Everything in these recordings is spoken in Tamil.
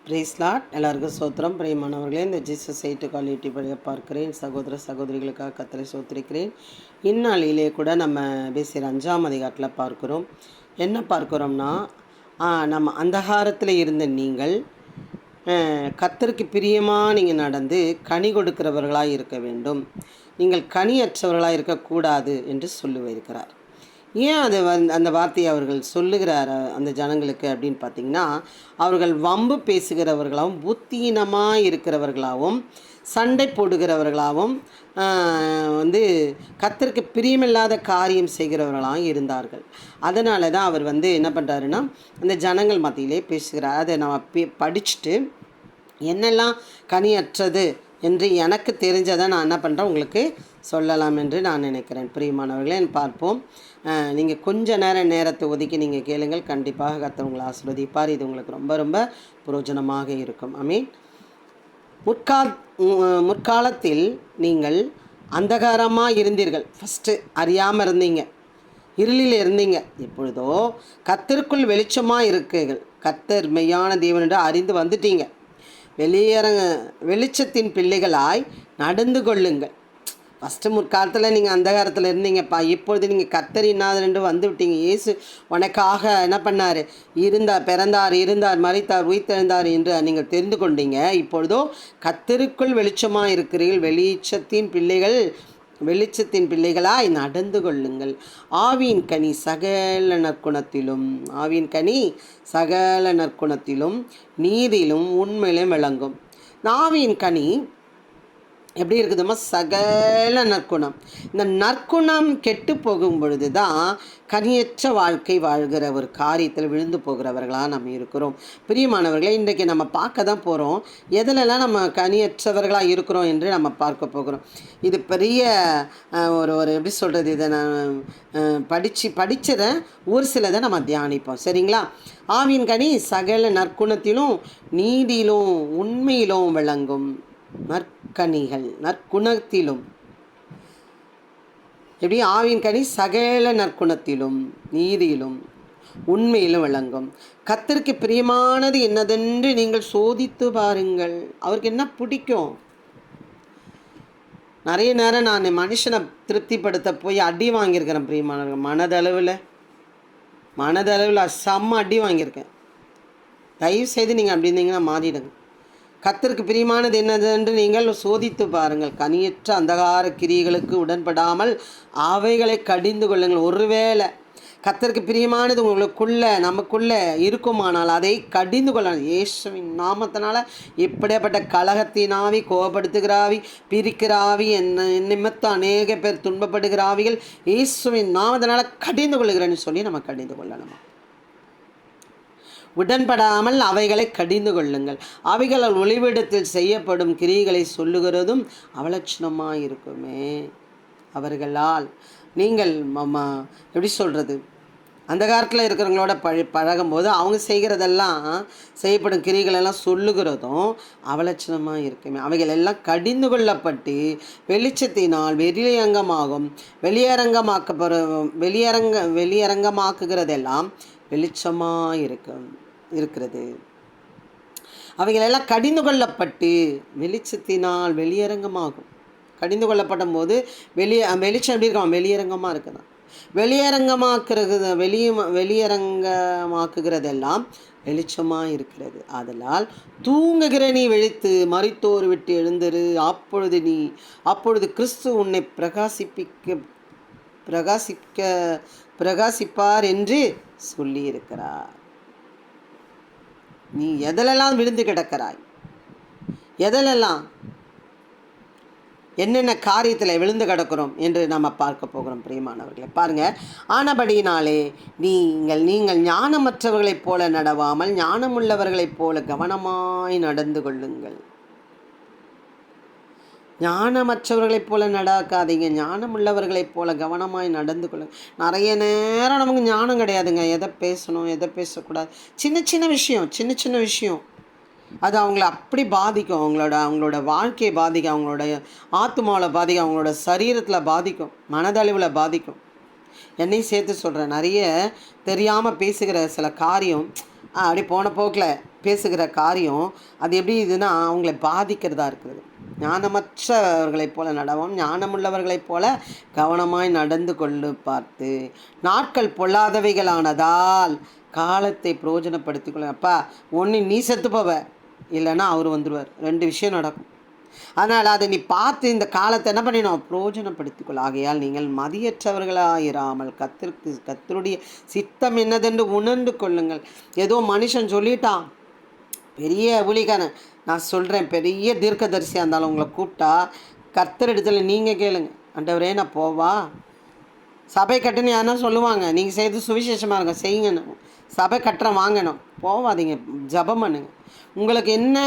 Price Lord. எல்லாருக்கும் சோத்திரம். பிரியமானவர்களே, இந்த ஜீசஸ் 8 கால் யூடியூபை பார்க்கிறேன். சகோதர சகோதரிகளுக்காக கர்த்தரை சோத்திரிக்கிறேன். இந்நாளிலே கூட நம்ம பேசுகிற 5ஆம் அதிகாரத்தில் பார்க்குறோம். என்ன பார்க்குறோம்னா, நம்ம அந்தகாரத்தில் இருந்த நீங்கள் கர்த்தருக்கு பிரியமாக நீங்கள் நடந்து கனி கொடுக்கிறவர்களாக இருக்க வேண்டும். நீங்கள் கனியற்றவர்களாக இருக்கக்கூடாது என்று சொல்லுவிருக்கிறார். ஏன் அது அந்த வார்த்தையை அவர்கள் சொல்லுகிறார் அந்த ஜனங்களுக்கு அப்படின்னு பார்த்திங்கன்னா, அவர்கள் வம்பு பேசுகிறவர்களாகவும் புத்தீனமாக இருக்கிறவர்களாகவும் சண்டை போடுகிறவர்களாகவும் கர்த்தருக்கு பிரியமில்லாத காரியம் செய்கிறவர்களாகவும் இருந்தார்கள். அதனால தான் அவர் என்ன பண்ணுறாருன்னா, அந்த ஜனங்கள் மத்தியிலே பேசுகிறார். அதை நம்ம படிச்சுட்டு என்னெல்லாம் கனியற்றது என்று எனக்கு தெரிஞ்சதை நான் என்ன பண்ணுறேன் உங்களுக்கு சொல்லலாம் என்று நான் நினைக்கிறேன். பிரியமானவர்களே, பார்ப்போம். நீங்கள் கொஞ்ச நேரத்தை ஒதுக்கி நீங்கள் கேளுங்கள். கண்டிப்பாக கர்த்தர் உங்களை ஆசீர்வதிப்பார். இது உங்களுக்கு ரொம்ப ரொம்ப பிரயோஜனமாக இருக்கும். ஆமீன். முற்காலத்தில் நீங்கள் அந்தகாரமாக இருந்தீர்கள். ஃபஸ்ட்டு அறியாமல் இருந்தீங்க, இருளில் இருந்தீங்க. இப்பொழுதோ கர்த்தருக்குள் வெளிச்சமாக இருக்கீர்கள். கர்த்தர் மெய்யான தேவன் என்று அறிந்து வந்துட்டீங்க. வெளிச்சத்தின் பிள்ளைகளாய் நடந்து கொள்ளுங்கள். ஃபஸ்ட்டு முற்காலத்தில் நீங்கள் அந்தகாரத்தில் இருந்தீங்கப்பா. இப்பொழுது நீங்கள் கர்த்தர் இன்னாதர் என்று வந்து விட்டீங்க. இயேசு உனக்காக என்ன பண்ணார்? பிறந்தார், மரித்தார், உயிர்த்தெழுந்தார் என்று நீங்கள் தெரிந்து கொண்டீங்க. இப்பொழுதோ கர்த்தருக்குள் வெளிச்சமாக இருக்கிறீர்கள். வெளிச்சத்தின் பிள்ளைகளாய் நடந்து கொள்ளுங்கள். ஆவியின் கனி சகல நற்குணத்திலும் நீதியிலும் உண்மையிலும் விளங்கும். ஆவியின் கனி எப்படி இருக்குதுமா? சகல நற்குணம். இந்த நற்குணம் கெட்டு போகும் பொழுது தான் கனியற்ற வாழ்க்கை வாழ்கிற ஒரு காரியத்தில் விழுந்து போகிறவர்களாக நம்ம இருக்கிறோம். பிரியமானவர்களே, இன்றைக்கு நம்ம பார்க்க தான் போகிறோம் எதிலெல்லாம் நம்ம கனியற்றவர்களாக இருக்கிறோம் என்று நம்ம பார்க்க போகிறோம். இது பெரிய ஒரு எப்படி சொல்கிறது, இதை நான் படித்ததை ஒரு சிலதை நம்ம தியானிப்போம். சரிங்களா? ஆவியின் கனி சகல நற்குணத்திலும் நீதியிலும் உண்மையிலும் விளங்கும். நற்குணத்திலும் எப்படி? ஆவியின் கனி சகல நற்குணத்திலும் நீதியிலும் உண்மையிலும் விளங்கும். கர்த்தருக்கு பிரியமானது என்னதென்று நீங்கள் சோதித்து பாருங்கள். அவருக்கு என்ன பிடிக்கும்? நிறைய நேரம் நான் மனுஷனை திருப்திப்படுத்த போய் அடி வாங்கியிருக்கிறேன். பிரியமானவர்கள், மனதளவில் செம்ம அடி வாங்கியிருக்கேன். தயவு செய்து நீங்கள் அப்படி இருந்தீங்கன்னா மாறிடுங்க. கர்த்தருக்கு பிரியமானது என்னதென்று நீங்கள் சோதித்து பாருங்கள். கனியற்ற அந்தகார கிரியைகளுக்கு உடன்படாமல் அவைகளை கடிந்து கொள்ளுங்கள். ஒருவேளை கர்த்தருக்கு பிரியமானது நமக்குள்ளே இருக்குமானால் அதை கடிந்து கொள்ளணும். இயேசுவின் நாமத்தினால இப்படிப்பட்ட கலகத்தினாவி, கோபப்படுத்துகிறாவி, பிரிக்கிறாவி, நிமித்தம் அநேக பேர் துன்பப்படுகிறாவிகள் இயேசுவின் நாமத்தினால கடிந்து கொள்ளுகிறேன்னு சொல்லி நம்ம கடிந்து கொள்ளணுமா? உடன்படாமல் அவைகளை கடிந்து கொள்ளுங்கள். அவைகளால் ஒளிவிடத்தில் செய்யப்படும் கிரியைகளை சொல்லுகிறதும் அவலட்சணமாக இருக்குமே. அவர்களால் நீங்கள் எப்படி சொல்கிறது, அந்த காலத்தில் இருக்கிறவங்களோட பழகும்போது அவங்க செய்யப்படும் கிரிகளெல்லாம் சொல்லுகிறதும் அவலட்சணமாக இருக்குமே. அவைகள் எல்லாம் கடிந்து கொள்ளப்பட்டு வெளிச்சத்தினால் வெளியரங்கமாக்குகிறதெல்லாம் வெளிச்சமாக இருக்கிறது. அவைகளெல்லாம் கடிந்து கொள்ளப்பட்டு வெளிச்சத்தினால் வெளியரங்கமாகும். கடிந்து கொள்ளப்படும் போது வெளிச்சம் எப்படி இருக்கும்? வெளியரங்கமாக இருக்குதான். வெளியரங்கமாக்குகிறதெல்லாம் வெளிச்சமாக இருக்கிறது. ஆதலால் தூங்குகிற நீ விழித்து மரித்தோர் விட்டு எழுந்திரு. அப்பொழுது கிறிஸ்து உன்னை பிரகாசிப்பார் என்று சொல்லியிருக்கிறார். நீ எதிலெல்லாம் விழுந்து கிடக்கிறாய்? எதிலெல்லாம் என்னென்ன காரியத்தில் விழுந்து கிடக்கிறோம் என்று நம்ம பார்க்க போகிறோம். பிரியமானவர்களை பாருங்கள். ஆனபடியினாலே நீங்கள் ஞானமற்றவர்களைப் போல நடவாமல் ஞானமுள்ளவர்களைப் போல கவனமாய் நடந்து கொள்ளுங்கள். ஞானமற்றவர்களைப் போல நடக்காதீங்க, ஞானமுள்ளவர்களைப் போல கவனமாய் நடந்து கொள்ளுங்க. நிறைய நேரம் நமக்கு ஞானம் கிடையாதுங்க. எதை பேசணும், எதை பேசக்கூடாது, சின்ன விஷயம் அது அவங்கள அப்படி பாதிக்கும். அவங்களோட வாழ்க்கையை பாதிக்கும், அவங்களோட ஆத்மாவில் பாதிக்கும், அவங்களோட சரீரத்தில் பாதிக்கும், மனதளவில் பாதிக்கும். என்னையும் சேர்த்து சொல்கிறேன். நிறைய தெரியாமல் பேசுகிற சில காரியம் அப்படி போன போக்கில் பேசுகிற காரியம் அது எப்படி இதுன்னா அவங்கள பாதிக்கிறதா இருக்குது. ஞானமற்றவர்களைப் போல நடவும், ஞானமுள்ளவர்களைப் போல கவனமாய் நடந்து கொள்ளு பார்த்து நாட்கள் பொல்லாதவைகளானதால் காலத்தை பிரயோஜனப்படுத்திக் கொள்ள. அப்பா, ஒன்று நீ செத்து போவ, இல்லைன்னா அவர் வந்துடுவார். 2 விஷயம் நடக்கும். அதனால் அதை நீ பார்த்து இந்த காலத்தை என்ன பண்ணிடணும், பிரயோஜனப்படுத்திக்கொள். ஆகையால் நீங்கள் மதியற்றவர்களாயிராமல் கர்த்தருடைய சித்தம் என்னதென்று உணர்ந்து கொள்ளுங்கள். ஏதோ மனுஷன் சொல்லிட்டான், பெரிய ஊழியக்காரன், நான் சொல்கிறேன், பெரிய தீர்க்கதரிசியாக இருந்தாலும் உங்களை கூப்பிட்டா கர்த்தர் இடத்துல நீங்கள் கேளுங்க, ஆண்டவரே நான் போவா? சபை கட்டுன்னு யாருன்னா சொல்லுவாங்க, நீங்கள் செய்து சுவிசேஷமாக இருங்க, செய்யுங்கன்னு. சபை கட்டுறேன் வாங்கணும், போவாதீங்க, ஜபம் பண்ணுங்க. உங்களுக்கு என்ன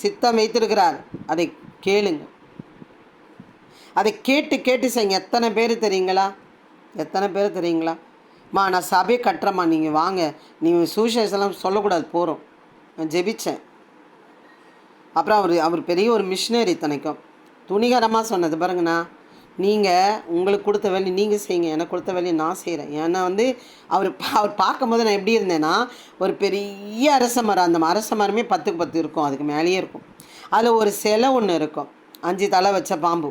சித்தம் வைத்திருக்கிறார் அதை கேளுங்க. அதை கேட்டு கேட்டு செய்யுங்க. எத்தனை பேர் தெரியுங்களா? நான் சபையை கட்டுறேம்மா, நீங்கள் வாங்க, நீங்கள் சுவிசேஷம்லாம் சொல்லக்கூடாது, போகிறோம். நான் ஜெபித்தேன். அப்புறம் அவர் பெரிய ஒரு மிஷினரி, இத்தனைக்கும் துணிகரமாக சொன்னது பாருங்கண்ணா, நீங்கள் உங்களுக்கு கொடுத்த வேலையை நீங்கள் செய்யுங்க, எனக்கு கொடுத்த வேலையை நான் செய்கிறேன். ஏன்னா அவர் பார்க்கும்போது நான் எப்படி இருந்தேன்னா, ஒரு பெரிய அரச மரம், அந்த அரச மரமே 10க்கு 10 இருக்கும், அதுக்கு மேலேயே இருக்கும். அதில் ஒரு சிலை ஒன்று இருக்கும், 5 தலை வச்ச பாம்பு.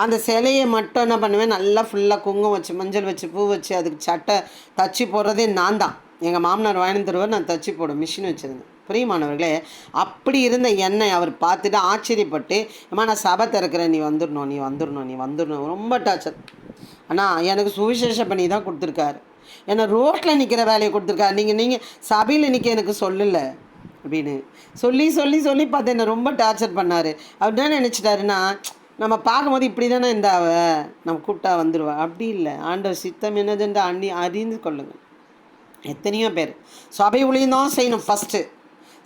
அந்த சிலையை மட்டும் என்ன பண்ணுவேன், நல்லா ஃபுல்லாக குங்குமம் வச்சு, மஞ்சள் வச்சு, பூ வச்சு, அதுக்கு சட்டை தச்சு போடுறதே நான் தான். எங்கள் மாமனார் வாங்கி தருவார், நான் தச்சு போடுவேன், மிஷின் வச்சுருந்தேன். பிரியமானவர்களே, அப்படி இருந்த எண்ணெய் அவர் பார்த்துட்டு ஆச்சரியப்பட்டு, நான் சபை திறக்கிறேன், நீ வந்துடணும், ரொம்ப டார்ச்சர். ஆனால் எனக்கு சுவிசேஷம் பண்ணி தான் கொடுத்துருக்காரு, என்னை ரோட்டில் நிற்கிற வேலையை கொடுத்துருக்காரு. நீங்கள் சபையில் நிற்க எனக்கு சொல்லலை அப்படின்னு சொல்லி பார்த்து என்னை ரொம்ப டார்ச்சர் பண்ணார். அவர் என்ன நினச்சிட்டாருன்னா, நம்ம பார்க்கும்போது இப்படி தானே இருந்தாவ, நம்ம கூப்பிட்டா வந்துடுவா. அப்படி இல்லை, ஆண்டவர் சித்தம் என்னதுன்னு அறிந்து கொள்ளுங்கள். எத்தனையோ பேர் சபை ஊழியம் தான் செய்யணும். ஃபஸ்ட்டு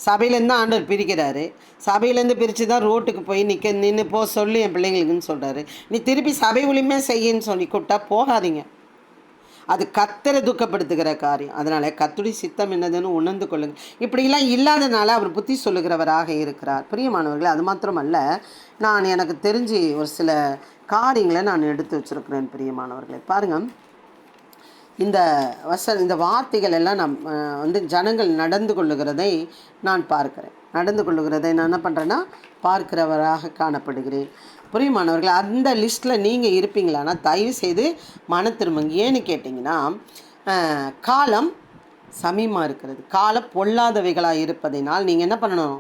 சபையிலேருந்து தான் ஆண்டவர் பிரிக்கிறாரு. சபையிலேருந்து பிரித்து தான் ரோட்டுக்கு போய் நின்று சொல்லி என் பிள்ளைங்களுக்குன்னு சொல்கிறாரு. நீ திருப்பி சபை ஊழியமே செய்யின்னு சொல்லி கூப்பிட்டா போகாதீங்க. அது கர்த்தரை துக்கப்படுத்துகிற காரியம். அதனால் கர்த்தருடைய சித்தம் என்னதுன்னு உணர்ந்து கொள்ளுங்கள். இப்படிலாம் இல்லாதனால அவர் புத்தி சொல்லுகிறவராக இருக்கிறார். பிரியமானவர்களே, அது மாத்திரமல்ல, நான் எனக்கு தெரிஞ்சு ஒரு சில காரியங்களை நான் எடுத்து வச்சுருக்கிறேன். பிரியமானவர்களே, பாருங்கள், இந்த வார்த்தைகள் எல்லாம் ஜனங்கள் நடந்து கொள்ளுகிறதை நான் பார்க்கிறேன். நான் என்ன பண்ணுறேன்னா, பார்க்கிறவராக காணப்படுகிறேன். புரியுமானவர்கள், அந்த லிஸ்ட்டில் நீங்கள் இருப்பீங்களான்னா தயவு செய்து மன திரும்புங்க. ஏன்னு கேட்டிங்கன்னா, காலம் சமீபமாக இருக்கிறது, காலம் பொல்லாதவைகளாக இருப்பதினால் நீங்கள் என்ன பண்ணணும்,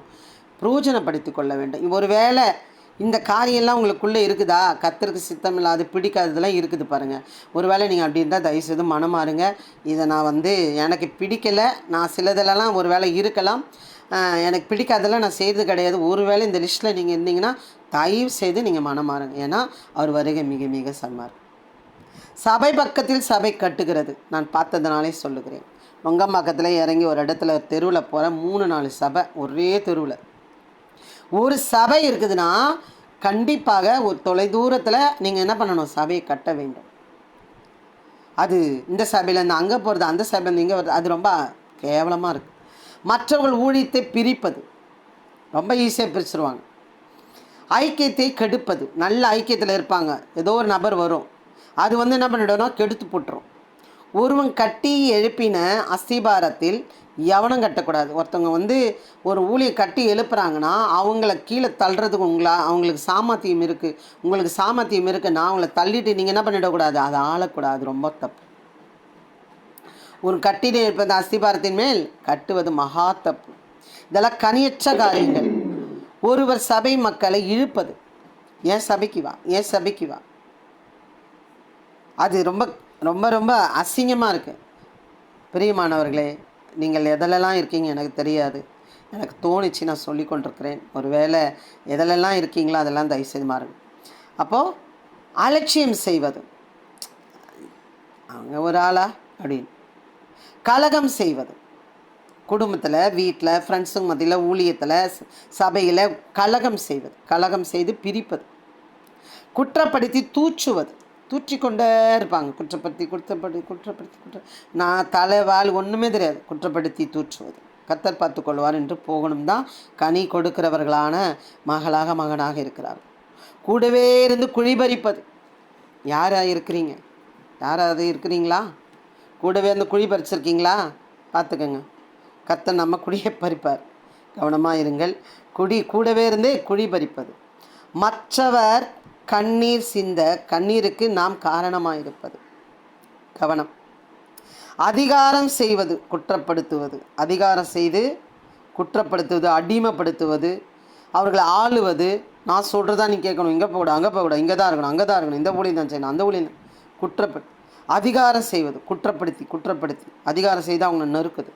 பிரயோஜனப்படுத்தி கொள்ள வேண்டும். ஒரு வேளை இந்த காரியெல்லாம் உங்களுக்குள்ளே இருக்குதா, கர்த்தருக்கு சித்தம் இல்லாது பிடிக்காததெல்லாம் இருக்குது பாருங்கள். ஒரு வேளை நீங்கள் அப்படி இருந்தால் தயவுசெய்து மனமாறுங்க. இதை நான் எனக்கு பிடிக்கலை, நான் சிலதெல்லாம் ஒரு வேளை இருக்கலாம், எனக்கு பிடிக்காதெல்லாம் நான் செய்கிறது கிடையாது. ஒரு வேளை இந்த லிஸ்ட்டில் நீங்கள் இருந்தீங்கன்னா தயவு செய்து நீங்கள் மனமாறுங்க. ஏன்னா அவர் வருகை மிக மிக சன்மார். சபை பக்கத்தில் சபை கட்டுகிறது. நான் பார்த்ததுனாலே சொல்லுகிறேன். நொங்கம்பாக்கத்தில் இறங்கி ஒரு இடத்துல தெருவில் போகிற 3-4 சபை ஒரே தெருவில். ஒரு சபை இருக்குதுன்னா கண்டிப்பாக ஒரு தொலைதூரத்தில் நீங்கள் என்ன பண்ணணும், சபையை கட்ட வேண்டும். அது இந்த சபையிலேருந்து அங்கே போகிறது, அந்த சபையிலேருந்து இங்கே வருது, அது ரொம்ப கேவலமாக இருக்குது. மற்றவர்கள் ஊழியத்தை பிரிப்பது ரொம்ப ஈஸியாக பிரிச்சுருவாங்க. ஐக்கியத்தை கெடுப்பது, நல்ல ஐக்கியத்தில் இருப்பாங்க, ஏதோ ஒரு நபர் வரும், அது என்ன பண்ணிவிடணும், கெடுத்து போட்டுரும். ஒருவன் கட்டி எழுப்பின அஸ்திபாரத்தில் எவனும் கட்டக்கூடாது. ஒருத்தவங்க ஒரு ஊழியை கட்டி எழுப்புறாங்கன்னா அவங்கள கீழே தள்ளுறதுக்கு அவங்களுக்கு சாமர்த்தியம் இருக்குது, உங்களுக்கு சாமர்த்தியம் இருக்குது, நான் அவங்கள தள்ளிட்டு நீங்கள் என்ன பண்ணிடக்கூடாது, அதை ஆளக்கூடாது, ரொம்ப தப்பு. ஒரு கட்டிட எழுப்பது அஸ்திபாரத்தின் மேல் கட்டுவது மகா தப்பு. இதெல்லாம் கனியற்ற காரியங்கள். ஒருவர் சபை மக்களை இழுப்பது, ஏன் சபைக்கு வா, அது ரொம்ப ரொம்ப ரொம்ப அசிங்கமாக இருக்குது. பிரியமானவர்களே, நீங்கள் எதிலெல்லாம் இருக்கீங்க எனக்கு தெரியாது, எனக்கு தோணிச்சு நான் சொல்லி கொண்டிருக்கிறேன். ஒரு வேளை எதிலெல்லாம் இருக்கீங்களோ அதெல்லாம் தயவுசெய்து மாறுங்க. அப்போது அலட்சியம் செய்வது, அவங்க ஒரு ஆளா அப்படின்னு கலகம் செய்வது, குடும்பத்தில், வீட்டில், ஃப்ரெண்ட்ஸுங்க மத்தியில், ஊழியத்தில், சபையில் கலகம் செய்து பிரிப்பது, குற்றப்படுத்தி தூற்றுவது, தூற்றிக்கொண்டே இருப்பாங்க, குற்றப்படுத்தி நான் தலைவாள் ஒன்றுமே தெரியாது, குற்றப்படுத்தி தூற்றுவது. கர்த்தர் பார்த்துக்கொள்வார் என்று போகணும் தான் கனி கொடுக்கிறவர்களான மகனாக இருக்கிறார். கூடவே இருந்து குழிபறிப்பது, யாராவது இருக்கிறீங்களா? கூடவே இருந்து குழி பறிச்சிருக்கீங்களா? பார்த்துக்கங்க. கர்த்தர் நம்ம குடியை பறிப்பார். கவனமாக இருங்கள். கூடவே இருந்தே குழி பறிப்பது. மற்றவர் கண்ணீர் சிந்த கண்ணீருக்கு நாம் காரணமாக இருப்பது. கவனம். அதிகாரம் செய்வது, குற்றப்படுத்துவது, அதிகாரம் செய்து குற்றப்படுத்துவது, அடிமைப்படுத்துவது, அவர்களை ஆளுவது. நான் சொல்கிறதா நீ கேட்கணும், இங்கே போகக்கூடாது, அங்கே போகக்கூடாது, இங்கே தான் இருக்கணும், இந்த ஊழியம் தான் செய்யணும், அந்த ஊழியம் தான். அதிகாரம் செய்வது, குற்றப்படுத்தி அதிகாரம் செய்து அவங்களை நெருக்குது.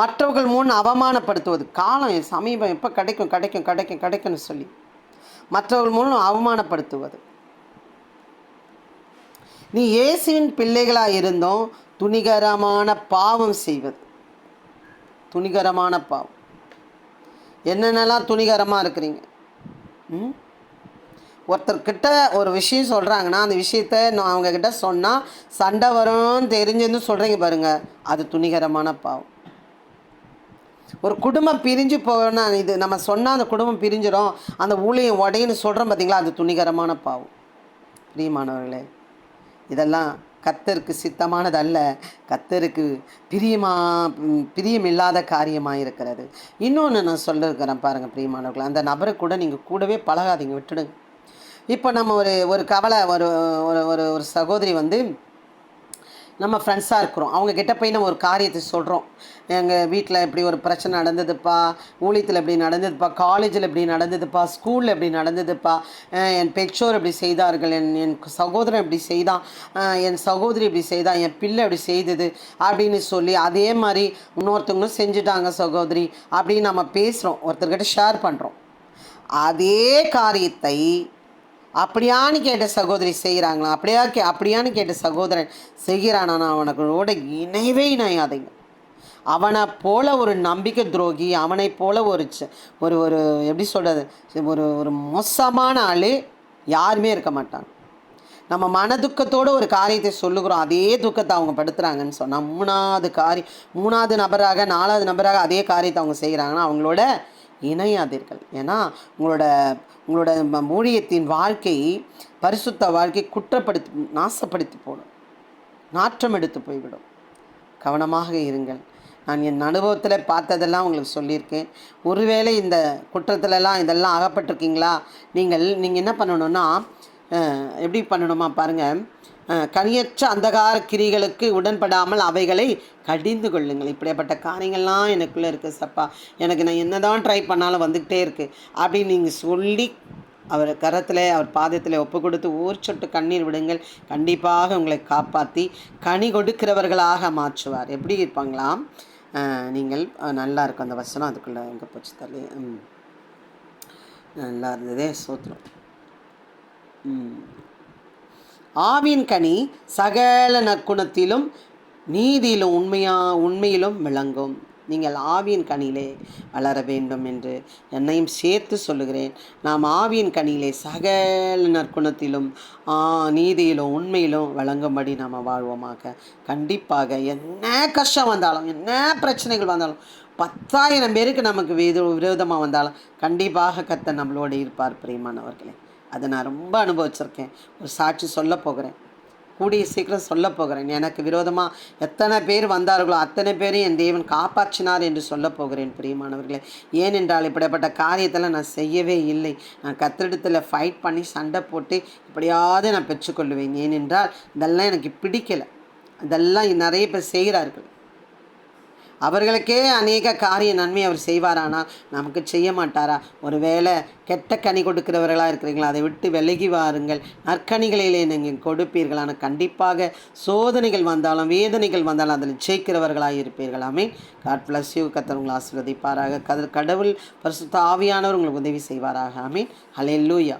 மற்றவர்கள் முன் அவமானப்படுத்துவது. காலம் சமீபம் எப்போ கிடைக்கும்னு சொல்லி மற்றவர்கள் முன் அவமானப்படுத்துவது. நீ இயேசுவின் பிள்ளைகளாக இருந்தோம் துணிகரமான பாவம் செய்வது. துணிகரமான பாவம். என்னென்னலாம் துணிகரமாக இருக்கிறீங்க? ஒருத்தர்கிட்ட ஒரு விஷயம் சொல்கிறாங்கன்னா அந்த விஷயத்த அவங்கக்கிட்ட சொன்னால் சண்டை வரும்னு தெரிஞ்சுன்னு சொல்கிறீங்க பாருங்கள், அது துணிகரமான பாவம். ஒரு குடும்பம் பிரிஞ்சு போனால் இது நம்ம சொன்னால் அந்த குடும்பம் பிரிஞ்சிடும், அந்த ஊழியம் உடையின்னு சொல்கிறோம் பார்த்தீங்களா, அது துணிகரமான பாவம். பிரியமானவர்களே, இதெல்லாம் கர்த்தருக்கு சித்தமானதல்ல, கர்த்தருக்கு பிரியமில்லாத காரியமாக இருக்கிறது. இன்னொன்று நான் சொல்லியிருக்கிறேன் பாருங்கள் பிரியமானவர்கள், அந்த நபரை கூட நீங்கள் கூடவே பழகாதீங்க, விட்டுடுங்க. இப்போ நம்ம ஒரு கவலை ஒரு சகோதரி நம்ம ஃப்ரெண்ட்ஸாக இருக்கிறோம், அவங்கக்கிட்ட போய் நம்ம ஒரு காரியத்தை சொல்கிறோம். எங்கள் வீட்டில் இப்படி ஒரு பிரச்சனை நடந்ததுப்பா, ஊழியத்தில் இப்படி நடந்ததுப்பா, காலேஜில் இப்படி நடந்ததுப்பா, ஸ்கூலில் இப்படி நடந்ததுப்பா, என் பெற்றோர் இப்படி செய்தார்கள், என் சகோதரன் இப்படி செய்தான், என் சகோதரி இப்படி செய்தான், என் பிள்ளை இப்படி செய்தது அப்படின்னு சொல்லி அதே மாதிரி இன்னொருத்தவங்களும் செஞ்சுட்டாங்க சகோதரி அப்படின்னு நம்ம பேசுகிறோம், ஒருத்தர்கிட்ட ஷேர் பண்ணுறோம். அதே காரியத்தை அப்படியான்னு கேட்ட சகோதரி செய்கிறாங்களா, அப்படியான்னு கேட்ட சகோதரன் செய்கிறானா, அவனோட இணைவே இணையாதீங்க. அவனை போல ஒரு நம்பிக்கை துரோகி, அவனை போல ஒரு எப்படி சொல்கிறது, ஒரு மோசமான ஆள் யாருமே இருக்க மாட்டாங்க. நம்ம மனதுக்கத்தோடு ஒரு காரியத்தை சொல்லுகிறோம், அதே துக்கத்தை அவங்க படுத்துகிறாங்கன்னு சொன்னால் மூணாவது நபராக 4வது நபராக அதே காரியத்தை அவங்க செய்கிறாங்கன்னா அவங்களோட இணையாதீர்கள். ஏன்னா உங்களோட ஊழியத்தின் வாழ்க்கை, பரிசுத்த வாழ்க்கை நாசப்படுத்தி போடும், நாற்றம் எடுத்து போய்விடும். கவனமாக இருங்கள். நான் என் அனுபவத்தில் பார்த்ததெல்லாம் உங்களுக்கு சொல்லியிருக்கேன். ஒருவேளை இந்த குற்றத்துலலாம் இதெல்லாம் அகப்பட்டிருக்கீங்களா, நீங்கள் என்ன பண்ணணுன்னா, எப்படி பண்ணணுமா பாருங்கள், கனியற்ற அந்தகார கிரிகளுக்கு உடன்படாமல் அவைகளை கடிந்து கொள்ளுங்கள். இப்படிப்பட்ட காரியங்கள்லாம் எனக்குள்ளே இருக்குது சப்பா, எனக்கு நான் என்ன தான் ட்ரை பண்ணாலும் வந்துக்கிட்டே இருக்குது அப்படின்னு நீங்கள் சொல்லி அவர் கரத்தில் அவர் பாதத்தில் ஒப்பு கொடுத்து சொட்டு கண்ணீர் விடுங்கள். கண்டிப்பாக உங்களை காப்பாற்றி கனி கொடுக்கிறவர்களாக மாற்றுவார். எப்படி இருப்பாங்களாம், நீங்கள் நல்லா இருக்கும் அந்த வசனம், அதுக்குள்ளே எங்கே போச்சு தள்ளி, நல்லா இருந்ததே, சோத்திரம். ஆவின் கனி சகல நற்குணத்திலும் நீதியிலும் உண்மையிலும் விளங்கும். நீங்கள் ஆவியின் கனியிலே வளர வேண்டும் என்று என்னையும் சேர்த்து சொல்லுகிறேன். நாம் ஆவியின் கனியிலே சகல நற்குணத்திலும் நீதியிலும் உண்மையிலும் விளங்கும்படி நாம் வாழ்வோமாக. கண்டிப்பாக என்ன கஷ்டம் வந்தாலும், என்ன பிரச்சனைகள் வந்தாலும், 10,000 பேருக்கு நமக்கு விரோதமாக வந்தாலும் கண்டிப்பாக கர்த்தர் நம்மளோடு இருப்பார். பிரியமானவர்களே, அதை நான் ரொம்ப அனுபவிச்சிருக்கேன். ஒரு சாட்சி சொல்ல போகிறேன், கூடிய சீக்கிரம் சொல்ல போகிறேன். எனக்கு விரோதமாக எத்தனை பேர் வந்தார்களோ அத்தனை பேரையும் என் தேவன் காப்பாற்றினார் என்று சொல்ல போகிறேன். பிரியமானவர்களே, ஏனென்றால் இப்படிப்பட்ட காரியத்தில் நான் செய்யவே இல்லை. நான் கர்த்தரிடத்தில் ஃபைட் பண்ணி சண்டை போட்டு இப்படியாவது நான் பெற்றுக்கொள்ளுவேன். ஏனென்றால் இதெல்லாம் எனக்கு பிடிக்கலை. இதெல்லாம் நிறைய பேர் செய்கிறார்கள். அவர்களுக்கே அநேக காரிய நன்மை அவர் செய்வாரானால் நமக்கு செய்ய மாட்டாரா? ஒரு வேளை கெட்ட கனி கொடுக்கிறவர்களாக இருக்கிறீங்களா, அதை விட்டு விலகி வாருங்கள். நற்கனிகளிலே நீங்கள் கொடுப்பீர்கள். ஆனால் கண்டிப்பாக சோதனைகள் வந்தாலும் வேதனைகள் வந்தாலும் அதில் ஜெயிக்கிறவர்களாக இருப்பீர்கள். ஆமென். God bless you. கர்த்தர் உங்களை ஆசீர்வதிப்பாராக. கடவுள் பரிசுத்த ஆவியானவர் உங்களுக்கு உதவி செய்வாராக. ஆமென். ஹல்லேலூயா.